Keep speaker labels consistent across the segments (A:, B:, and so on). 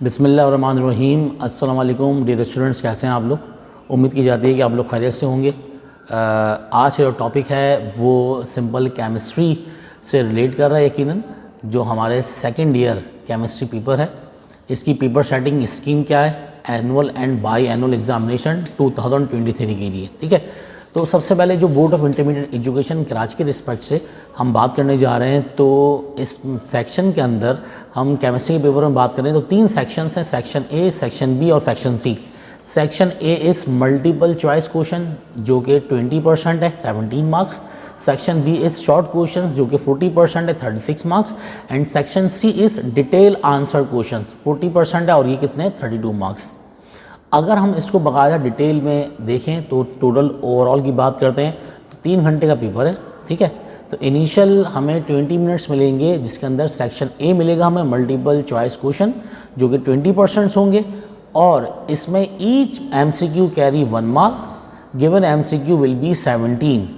A: बिस्मिल्लाहिर्रहमानिर्रहीम। अस्सलाम वालेकुम डियर स्टूडेंट्स, कैसे हैं आप लोग? उम्मीद की जाती है कि आप लोग खैरियत से होंगे। आज का जो टॉपिक है वो सिंपल केमिस्ट्री से रिलेट कर रहा है यकीनन, जो हमारे सेकंड ईयर केमिस्ट्री पेपर है। इसकी पेपर सेटिंग स्कीम क्या है annual and by annual examination 2023 के लिए, ठीक है। तो सबसे पहले जो board of intermediate education Karachi के रिस्पेक्ट से हम बात करने जा रहे हैं, तो इस सेक्शन के अंदर हम केमिस्ट्री के पेपर में बात करें तो 3 सेक्शंस हैं, सेक्शन ए, सेक्शन बी और section C. Section A is multiple choice question जो कि 20% है, 17 marks. Section B is short question जो कि 40% है, 36 marks. And section C is detail answer question, 40% है और ये कितने हैं, 32 मार्क्स। अगर हम इसको बाकायदा डिटेल में देखें तो टोटल ओवरऑल की बात करते हैं तो 3 घंटे का पेपर है, ठीक है। तो इनिशियल हमें 20 मिनट्स मिलेंगे, जिसके अंदर सेक्शन ए मिलेगा हमें मल्टीपल चॉइस क्वेश्चन जो कि 20% होंगे, और इसमें each MCQ carry 1 mark. Given MCQ will be 17,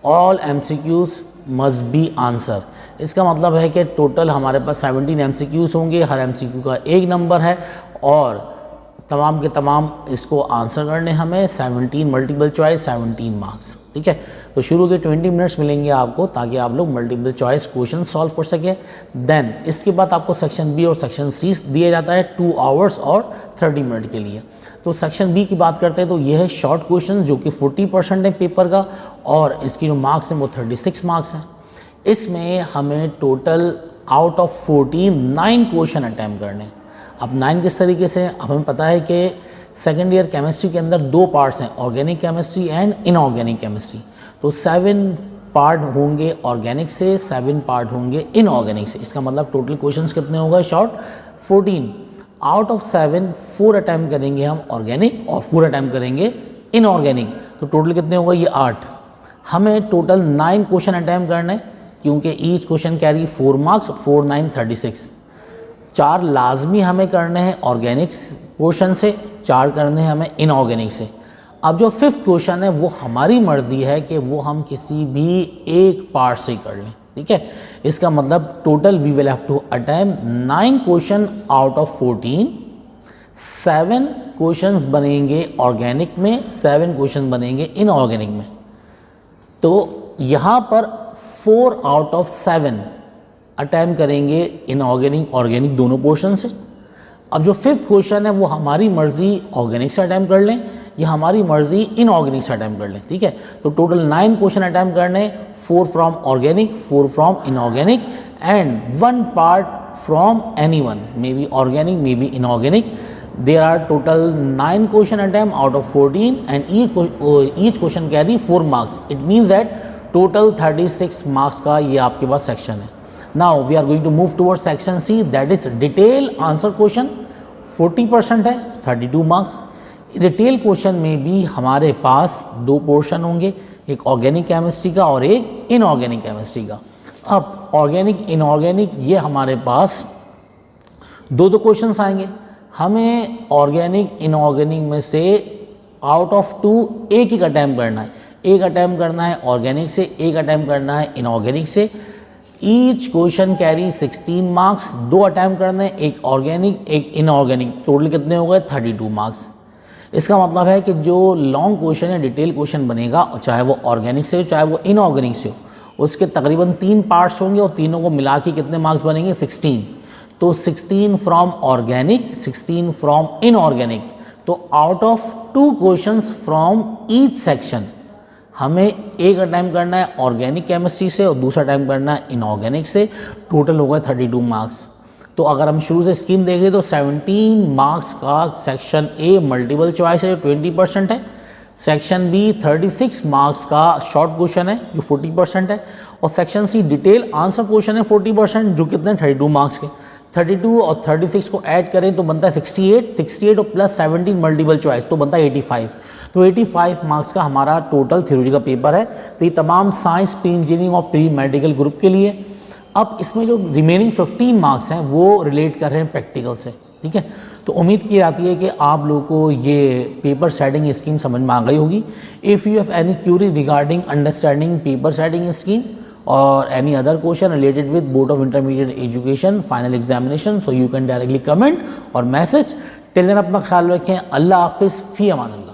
A: all MCQs must be answer. इसका मतलब है कि टोटल हमारे पास 17 एमसीक्यूज होंगे, हर एमसीक्यू का 1 नंबर है और तमाम के तमाम इसको आंसर करने हमें 17 मल्टीपल चॉइस 17 मार्क्स, ठीक है। तो शुरू के 20 मिनट्स मिलेंगे आपको ताकि आप लोग मल्टीपल चॉइस क्वेश्चन सॉल्व कर सकें। देन इसके बाद आपको सेक्शन बी और सेक्शन सी दिया जाता है 2 आवर्स और 30 मिनट के लिए। तो सेक्शन बी की बात करते हैं तो यह है शॉर्ट क्वेश्चन जो कि 40% है पेपर का, और इसकी जो मार्क्स हैं वो 36 मार्क्स हैं। इसमें हमें total out of 14 9 question attempt करने हैं। अब 9 किस तरीके से, अब हमें पता है कि सेकेंड ईयर केमिस्ट्री के अंदर 2 पार्ट्स हैं, organic chemistry and inorganic chemistry. तो 7 पार्ट होंगे ऑर्गेनिक से, 7 पार्ट होंगे इनऑर्गेनिक से। इसका मतलब टोटल क्वेश्चंस कितने होंगे शॉर्ट, 14। आउट ऑफ 7 4 अटैम्प्ट करेंगे हम ऑर्गेनिक और 4 अटैम्प्ट करेंगे इनऑर्गेनिक। तो टोटल कितने होगा, ये 8। हमें टोटल 9 क्वेश्चन अटैम्प्ट करना है क्योंकि ईच क्वेश्चन कैरी 4 मार्क्स, 4 9 36। 4 लाजमी हमें करने हैं ऑर्गेनिक पोर्शन से, 4 करने हैं हमें इनऑर्गेनिक से। अब जो 5th क्वेश्चन है वो हमारी मर्जी है कि वो हम किसी भी एक पार्ट से कर लें, ठीक है। इसका मतलब total we will have to attempt 9 question out of 14। 7 questions बनेंगे ऑर्गेनिक में, 7 क्वेश्चन बनेंगे इनऑर्गेनिक में। तो यहाँ पर 4 आउट ऑफ 7 अटैम्प्ट करेंगे इनऑर्गेनिक ऑर्गेनिक दोनों पोर्शन से। अब जो 5th क्वेश्चन है वो हमारी मर्जी ऑर्गेनिक से अटैम्प्ट कर लें या हमारी मर्जी इनऑर्गेनिक से अटैम्प्ट कर लें, ठीक है। तो टोटल 9 क्वेश्चन अटैम्प्ट करने, 4 from organic, 4 from inorganic and 1 part from anyone, may be organic may be inorganic. There are total 9 question attempt out of 14 and each question carry 4 marks. It means that total 36 marks का ये आपके पास section है। Now we are going to move towards section C, that is detail answer question, 40% है, 32 marks. Detail question में भी हमारे पास 2 portion होंगे, एक ऑर्गेनिक केमिस्ट्री का और एक इनऑर्गेनिक केमिस्ट्री का। अब ऑर्गेनिक इनऑर्गेनिक ये हमारे पास 2 क्वेश्चंस आएंगे। हमें ऑर्गेनिक इनऑर्गेनिक में से आउट ऑफ 2 एक ही अटैम्प्ट करना है, एक अटैम्प्ट करना है ऑर्गेनिक से, एक अटैम्प्ट करना है इनऑर्गेनिक से। Each question carry 16 marks, 2 attempt करने, एक ऑर्गेनिक एक इनऑर्गेनिक। टोटल कितने हो गए, 32 मार्क्स। इसका मतलब है कि जो लॉन्ग क्वेश्चन है डिटेल क्वेश्चन बनेगा, चाहे वो ऑर्गेनिक से हो चाहे वो इनऑर्गेनिक से हो, उसके तकरीबन 3 पार्ट्स होंगे और तीनों को मिला के कितने मार्क्स बनेंगे, 16। तो 16 फ्रॉम ऑर्गेनिक, 16 फ्रॉम इनऑर्गेनिक। तो out of 2 question from each section हमें एक अटैम्प्ट करना है ऑर्गेनिक केमिस्ट्री से और दूसरा अटैम्प्ट करना है इनऑर्गेनिक से। टोटल होगा 32 मार्क्स। तो अगर हम शुरू से स्कीम देखें तो 17 मार्क्स का सेक्शन ए मल्टीपल चॉइस है जो 20% है, सेक्शन बी 36 मार्क्स का शॉर्ट क्वेश्चन है जो 40% है, और section C detail answer question है 40% जो कितने 32 मार्क्स के। 32 और 36 को ऐड करें तो बनता है 68 और प्लस 17 मल्टीपल चॉइस तो बनता है 85। तो 85 मार्क्स का हमारा टोटल थ्योरी का पेपर है। तो ये तमाम साइंस, प्री इंजीनियरिंग और प्री मेडिकल ग्रुप के लिए। अब इसमें जो रिमेनिंग 15 मार्क्स हैं वो रिलेट कर रहे हैं प्रैक्टिकल से, ठीक है। तो उम्मीद की जाती है कि आप लोगों को ये पेपर सेटिंग स्कीम समझ में आ गई होगी। If you have any Curie regarding understanding paper setting scheme or any other question related with Board of Intermediate Education final examination, so you can directly comment or message. Till then अपना ख्याल रखें. अल्लाह हाफिज़, फ़ी अमान अल्लाह.